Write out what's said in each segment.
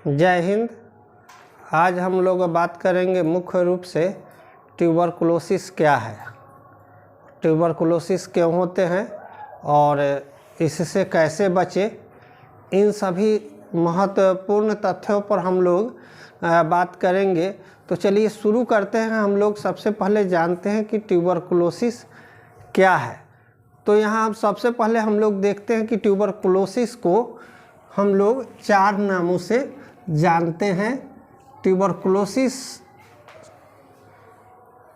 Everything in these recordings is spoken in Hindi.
जय हिंद। आज हम लोग बात करेंगे मुख्य रूप से ट्यूबरकुलोसिस क्या है, ट्यूबरकुलोसिस क्यों होते हैं और इससे कैसे बचें। इन सभी महत्वपूर्ण तथ्यों पर हम लोग बात करेंगे। तो चलिए शुरू करते हैं। हम लोग सबसे पहले जानते हैं कि ट्यूबरकुलोसिस क्या है। तो यहाँ हम सबसे पहले हम लोग देखते हैं कि ट्यूबरकुलोसिस को हम लोग 4 नामों से जानते हैं। ट्यूबरकुलोसिस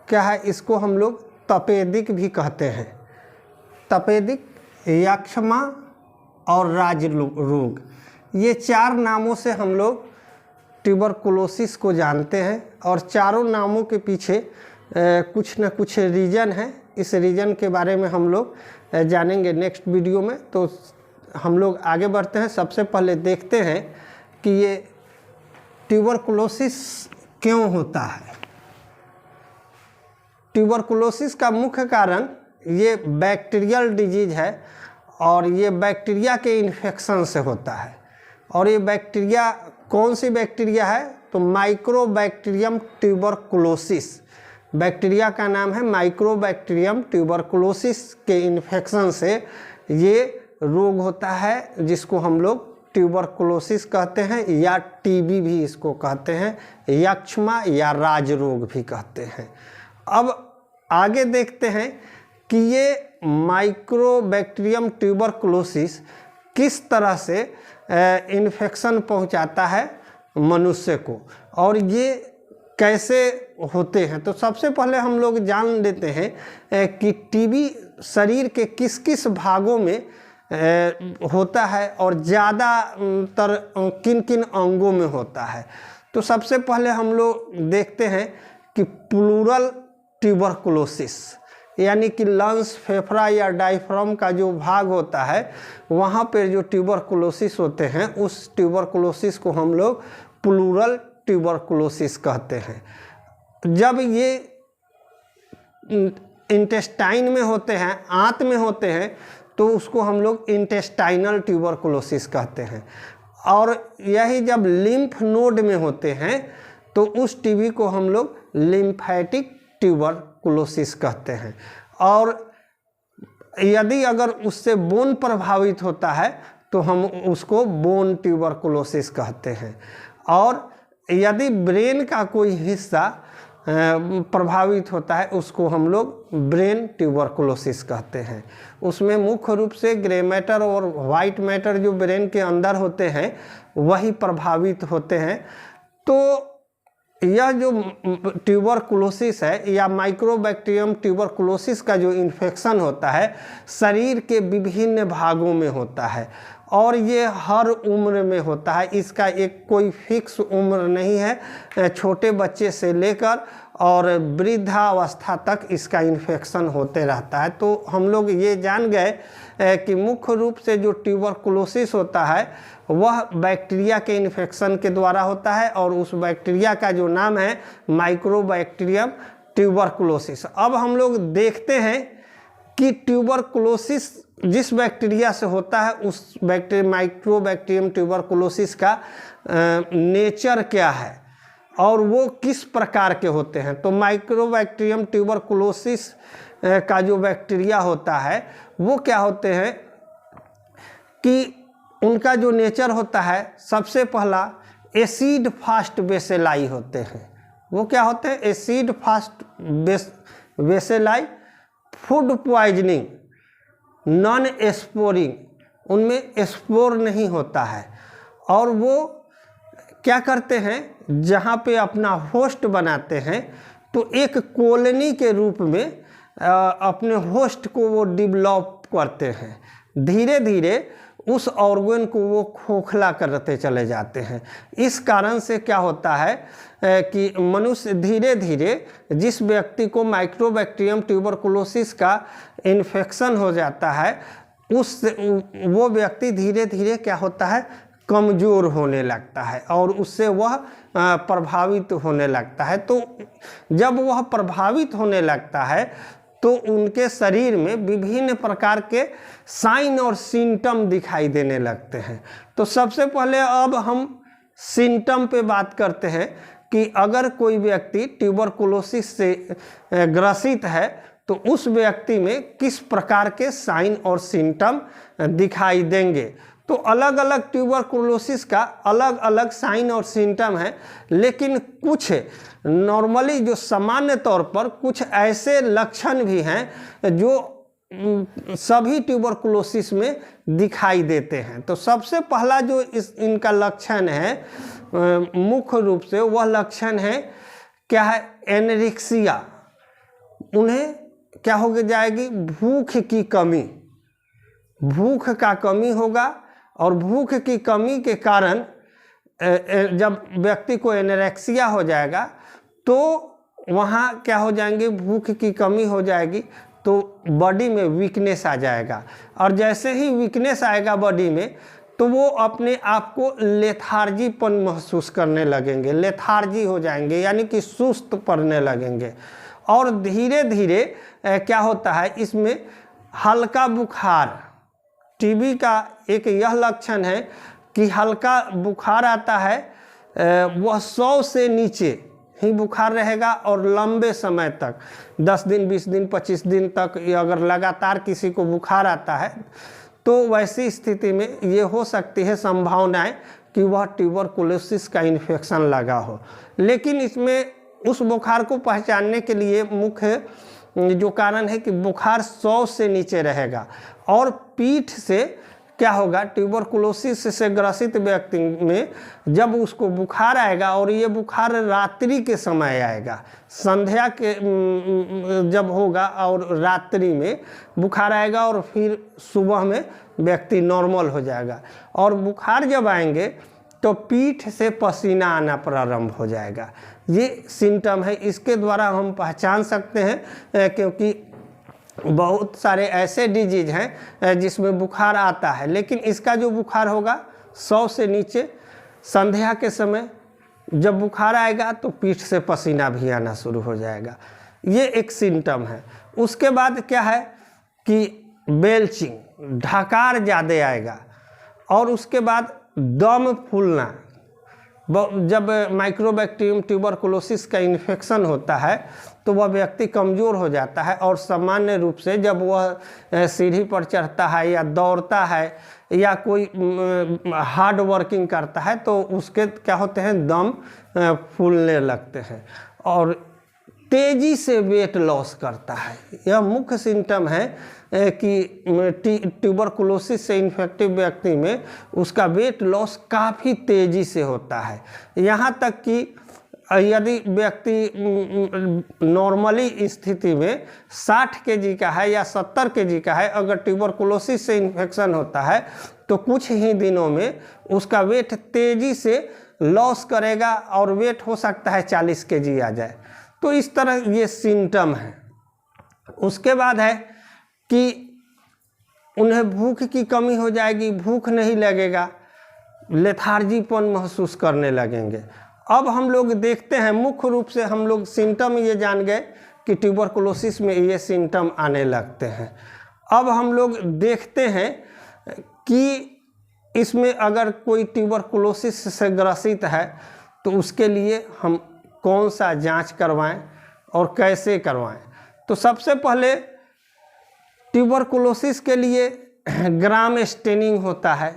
क्या है, इसको हम लोग तपेदिक भी कहते हैं। तपेदिक, यक्ष्मा और राज रोग, ये 4 नामों से हम लोग ट्यूबरकुलोसिस को जानते हैं। और चारों नामों के पीछे कुछ न कुछ रीज़न है। इस रीज़न के बारे में हम लोग जानेंगे नेक्स्ट वीडियो में। तो हम लोग आगे बढ़ते हैं। सबसे पहले देखते हैं कि ये ट्यूबरकुलोसिस क्यों होता है। ट्यूबरकुलोसिस का मुख्य कारण ये बैक्टीरियल डिजीज है और ये बैक्टीरिया के इन्फेक्शन से होता है। और ये बैक्टीरिया कौन सी बैक्टीरिया है, तो माइक्रोबैक्टीरियम ट्यूबरकुलोसिस। बैक्टीरिया का नाम है माइक्रोबैक्टीरियम ट्यूबरकुलोसिस के इन्फेक्शन से ये रोग होता है, जिसको हम लोग ट्यूबरकुलोसिस कहते हैं या टीबी भी इसको कहते हैं, यक्ष्मा या राज रोग भी कहते हैं। अब आगे देखते हैं कि ये माइक्रोबैक्टीरियम ट्यूबरकुलोसिस किस तरह से इन्फेक्शन पहुंचाता है मनुष्य को और ये कैसे होते हैं। तो सबसे पहले हम लोग जान लेते हैं कि टीबी शरीर के किस किस भागों में होता है और ज़्यादातर किन किन अंगों में होता है। तो सबसे पहले हम लोग देखते हैं कि प्लूरल ट्यूबरकुलोसिस, यानी कि लंग्स, फेफड़ा या डायफ्राम का जो भाग होता है वहाँ पर जो ट्यूबरकुलोसिस होते हैं, उस ट्यूबरकुलोसिस को हम लोग प्लूरल ट्यूबरकुलोसिस कहते हैं। जब ये इंटेस्टाइन में होते हैं, आंत में होते हैं, तो उसको हम लोग इंटेस्टाइनल ट्यूबरकुलोसिस कहते हैं। और यही जब लिम्फ नोड में होते हैं तो उस टीबी को हम लोग लिम्फेटिक ट्यूबरकुलोसिस कहते हैं। और यदि अगर उससे बोन प्रभावित होता है तो हम उसको बोन ट्यूबरकुलोसिस कहते हैं। और यदि ब्रेन का कोई हिस्सा प्रभावित होता है उसको हम लोग ब्रेन ट्यूबरकुलोसिस कहते हैं। उसमें मुख्य रूप से ग्रे मैटर और वाइट मैटर जो ब्रेन के अंदर होते हैं वही प्रभावित होते हैं। तो यह जो ट्यूबरकुलोसिस है या माइक्रोबैक्टीरियम ट्यूबरकुलोसिस का जो इन्फेक्शन होता है शरीर के विभिन्न भागों में होता है और ये हर उम्र में होता है। इसका एक कोई फिक्स उम्र नहीं है। छोटे बच्चे से लेकर और वृद्धावस्था तक इसका इन्फेक्शन होते रहता है। तो हम लोग ये जान गए कि मुख्य रूप से जो ट्यूबरकुलोसिस होता है वह बैक्टीरिया के इन्फेक्शन के द्वारा होता है और उस बैक्टीरिया का जो नाम है माइक्रोबैक्टीरियम ट्यूबरकुलोसिस। अब हम लोग देखते हैं कि ट्यूबरकुलोसिस जिस बैक्टीरिया से होता है उस माइक्रोबैक्टीरियम ट्यूबरकुलोसिस का नेचर क्या है और वो किस प्रकार के होते हैं। तो माइक्रोबैक्टीरियम ट्यूबरकुलोसिस का जो बैक्टीरिया होता है वो क्या होते हैं कि उनका जो नेचर होता है, सबसे पहला एसिड फास्ट बेसेलाई होते हैं। वो क्या होते हैं, acid fast bacilli, food poisoning, non sporing, उनमें स्पोर नहीं होता है। और वो क्या करते हैं, जहाँ पे अपना होस्ट बनाते हैं तो एक कॉलोनी के रूप में अपने होस्ट को वो डेवलप करते हैं। धीरे धीरे उस ऑर्गन को वो खोखला करते चले जाते हैं। इस कारण से क्या होता है कि मनुष्य धीरे धीरे, जिस व्यक्ति को माइक्रोबैक्टीरियम ट्यूबरकुलोसिस का इन्फेक्शन हो जाता है वो व्यक्ति धीरे धीरे क्या होता है, कमज़ोर होने लगता है और उससे वह प्रभावित होने लगता है। तो जब वह प्रभावित होने लगता है तो उनके शरीर में विभिन्न प्रकार के साइन और सिम्टम दिखाई देने लगते हैं। तो सबसे पहले अब हम सिम्टम पे बात करते हैं कि अगर कोई व्यक्ति ट्यूबरकुलोसिस से ग्रसित है तो उस व्यक्ति में किस प्रकार के साइन और सिम्टम दिखाई देंगे। तो अलग अलग ट्यूबरकुलोसिस का अलग अलग साइन और सिम्टम है, लेकिन कुछ नॉर्मली जो सामान्य तौर पर कुछ ऐसे लक्षण भी हैं जो सभी ट्यूबरकुलोसिस में दिखाई देते हैं। तो सबसे पहला जो इनका लक्षण है मुख्य रूप से वह लक्षण है क्या है, एनोरेक्सिया। उन्हें क्या हो जाएगी, भूख की कमी, भूख का कमी होगा और भूख की कमी के कारण जब व्यक्ति को एनोरेक्सिया हो जाएगा तो वहाँ क्या हो जाएंगे, भूख की कमी हो जाएगी तो बॉडी में वीकनेस आ जाएगा, और जैसे ही वीकनेस आएगा बॉडी में तो वो अपने आप को लेथार्जीपन महसूस करने लगेंगे, लेथार्जी हो जाएंगे, यानी कि सुस्त पड़ने लगेंगे। और धीरे धीरे क्या होता है, इसमें हल्का बुखार, टीबी का एक यह लक्षण है कि हल्का बुखार आता है, वह 100 से नीचे ही बुखार रहेगा और लंबे समय तक 10 दिन 20 दिन 25 दिन तक अगर लगातार किसी को बुखार आता है तो वैसी स्थिति में ये हो सकती है संभावनाएं कि वह ट्यूबरकुलोसिस का इन्फेक्शन लगा हो। लेकिन इसमें उस बुखार को पहचानने के लिए मुख्य जो कारण है कि बुखार 100 से नीचे रहेगा, और पीठ से क्या होगा, ट्यूबरकुलोसिस से ग्रसित व्यक्ति में जब उसको बुखार आएगा और ये बुखार रात्रि के समय आएगा, संध्या के जब होगा और रात्रि में बुखार आएगा और फिर सुबह में व्यक्ति नॉर्मल हो जाएगा, और बुखार जब आएंगे तो पीठ से पसीना आना प्रारंभ हो जाएगा। ये सिम्टम है, इसके द्वारा हम पहचान सकते हैं क्योंकि बहुत सारे ऐसे डिजीज हैं जिसमें बुखार आता है, लेकिन इसका जो बुखार होगा 100 से नीचे, संध्या के समय जब बुखार आएगा तो पीठ से पसीना भी आना शुरू हो जाएगा। ये एक सिम्टम है। उसके बाद क्या है कि बेल्चिंग, ढकार ज़्यादा आएगा, और उसके बाद दम फूलना। जब माइक्रोबैक्टीरियम ट्यूबरकुलोसिस का इन्फेक्शन होता है तो वह व्यक्ति कमज़ोर हो जाता है, और सामान्य रूप से जब वह सीढ़ी पर चढ़ता है या दौड़ता है या कोई हार्ड वर्किंग करता है तो उसके क्या होते हैं, दम फूलने लगते हैं, और तेज़ी से वेट लॉस करता है। यह मुख्य सिम्टम है कि ट्यूबरकुलोसिस से इन्फेक्टिव व्यक्ति में उसका वेट लॉस काफ़ी तेज़ी से होता है। यहाँ तक कि यदि व्यक्ति नॉर्मली स्थिति में 60 केजी का है या 70 केजी का है, अगर ट्यूबरकुलोसिस से इन्फेक्शन होता है तो कुछ ही दिनों में उसका वेट तेज़ी से लॉस करेगा और वेट हो सकता है 40 केजी आ जाए। तो इस तरह ये सिम्टम है। उसके बाद है कि उन्हें भूख की कमी हो जाएगी, भूख नहीं लगेगा, लेथार्जीपन महसूस करने लगेंगे। अब हम लोग देखते हैं, मुख्य रूप से हम लोग सिम्टम ये जान गए कि ट्यूबरकुलोसिस में ये सिम्टम आने लगते हैं। अब हम लोग देखते हैं कि इसमें अगर कोई ट्यूबरकुलोसिस से ग्रसित है तो उसके लिए हम कौन सा जांच करवाएं और कैसे करवाएं। तो सबसे पहले ट्यूबरकुलोसिस के लिए ग्राम स्टेनिंग होता है,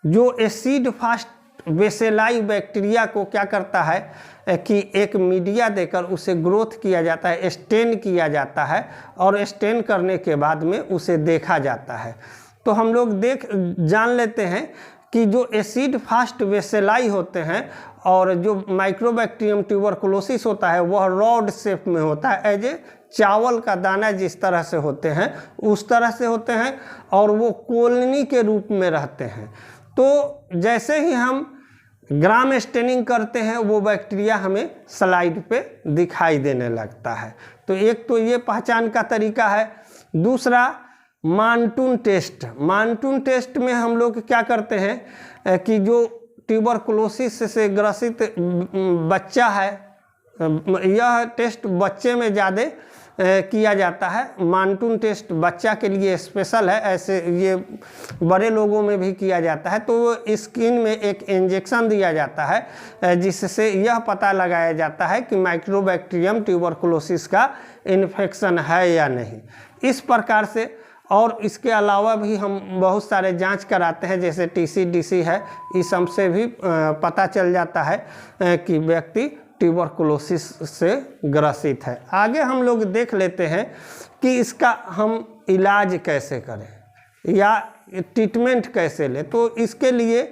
जो एसिड फास्ट बेसेलाई बैक्टीरिया को क्या करता है कि एक मीडिया देकर उसे ग्रोथ किया जाता है, स्टेन किया जाता है, और स्टेन करने के बाद में उसे देखा जाता है। तो हम लोग जान लेते हैं कि जो एसिड फास्ट बेसेलाई होते हैं और जो माइक्रोबैक्टीरियम ट्यूबरकुलोसिस होता है वह रॉड शेप में होता है, एज ए चावल का दाना जिस तरह से होते हैं उस तरह से होते हैं, और वो कॉलोनी के रूप में रहते हैं। तो जैसे ही हम ग्राम स्टेनिंग करते हैं वो बैक्टीरिया हमें स्लाइड पे दिखाई देने लगता है। तो एक तो ये पहचान का तरीका है। दूसरा मानटून टेस्ट। मानटून टेस्ट में हम लोग क्या करते हैं कि जो ट्यूबरकुलोसिस से ग्रसित बच्चा है, यह टेस्ट बच्चे में ज़्यादा किया जाता है। मानटून टेस्ट बच्चा के लिए स्पेशल है, ऐसे ये बड़े लोगों में भी किया जाता है। तो स्किन में एक इंजेक्शन दिया जाता है जिससे यह पता लगाया जाता है कि माइक्रोबैक्टीरियम ट्यूबरकुलोसिस का इन्फेक्शन है या नहीं। इस प्रकार से और इसके अलावा भी हम बहुत सारे जांच कराते हैं, जैसे TCDC है, इस सब से भी पता चल जाता है कि व्यक्ति ट्यूबरकुलोसिस से ग्रसित है। आगे हम लोग देख लेते हैं कि इसका हम इलाज कैसे करें या ट्रीटमेंट कैसे लें। तो इसके लिए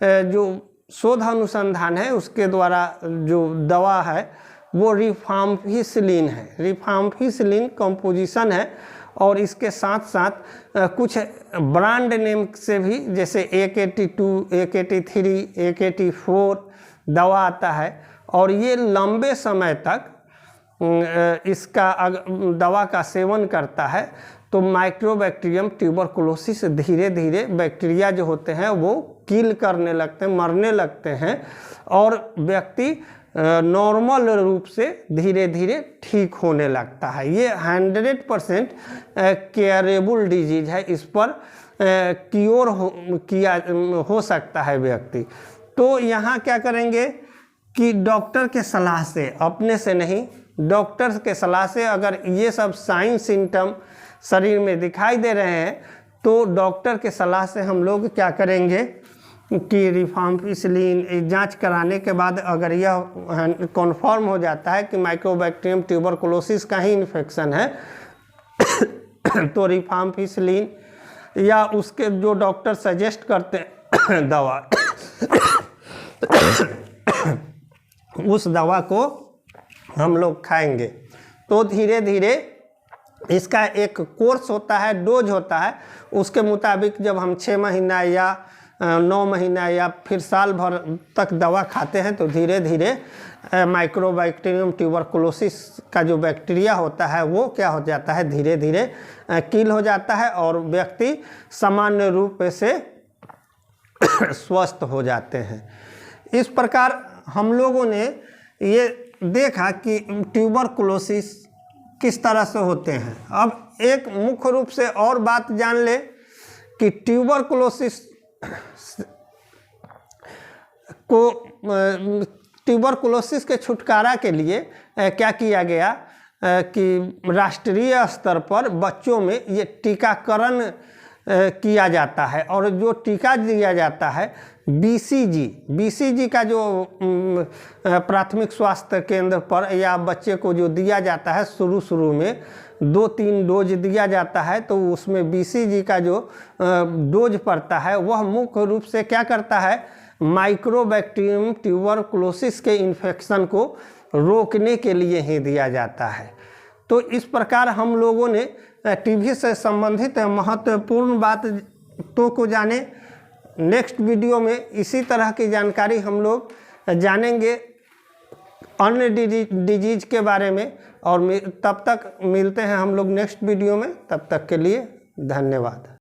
जो शोध अनुसंधान है उसके द्वारा जो दवा है वो रिफाम्पिसिलिन है। रिफाम्पिसिलिन कंपोजिशन है और इसके साथ साथ कुछ ब्रांड नेम से भी, जैसे AKT2, AKT3, AKT4 दवा आता है और ये लंबे समय तक इसका दवा का सेवन करता है तो माइक्रोबैक्टीरियम ट्यूबरकुलोसिस धीरे धीरे बैक्टीरिया जो होते हैं वो किल करने लगते हैं, मरने लगते हैं और व्यक्ति नॉर्मल रूप से धीरे धीरे ठीक होने लगता है। ये 100% केयरेबल डिजीज है, इस पर क्योर हो सकता है व्यक्ति। तो यहाँ क्या करेंगे कि डॉक्टर के सलाह से, अपने से नहीं, डॉक्टर के सलाह से अगर ये सब साइन सिम्टम शरीर में दिखाई दे रहे हैं तो डॉक्टर के सलाह से हम लोग क्या करेंगे कि रिफाम्पिसिलिन जांच कराने के बाद अगर यह कन्फर्म हो जाता है कि माइक्रोबैक्टीरियम ट्यूबरकुलोसिस का ही इन्फेक्शन है तो रिफाम्पिसिलिन या उसके जो डॉक्टर सजेस्ट करते हैं दवा उस दवा को हम लोग खाएंगे। तो धीरे धीरे इसका एक कोर्स होता है, डोज होता है, उसके मुताबिक जब हम 6 महीना या 9 महीना या फिर साल भर तक दवा खाते हैं तो धीरे धीरे माइक्रोबैक्टीरियम ट्यूबरकुलोसिस का जो बैक्टीरिया होता है वो क्या हो जाता है, धीरे धीरे किल हो जाता है और व्यक्ति सामान्य रूप से स्वस्थ हो जाते हैं। इस प्रकार हम लोगों ने ये देखा कि ट्यूबरकुलोसिस किस तरह से होते हैं। अब एक मुख्य रूप से और बात जान ले कि ट्यूबरकुलोसिस के छुटकारा के लिए क्या किया गया कि राष्ट्रीय स्तर पर बच्चों में ये टीकाकरण किया जाता है और जो टीका दिया जाता है BCG का जो प्राथमिक स्वास्थ्य केंद्र पर या बच्चे को जो दिया जाता है शुरू में 2-3 डोज दिया जाता है तो उसमें BCG का जो डोज पड़ता है वह मुख्य रूप से क्या करता है, माइक्रोबैक्टीरियम ट्यूबरकुलोसिस के इन्फेक्शन को रोकने के लिए ही दिया जाता है। तो इस प्रकार हम लोगों ने टीबी से संबंधित महत्वपूर्ण बात तो को जाने। नेक्स्ट वीडियो में इसी तरह की जानकारी हम लोग जानेंगे अन्य डिजीज के बारे में और तब तक मिलते हैं हम लोग नेक्स्ट वीडियो में। तब तक के लिए धन्यवाद।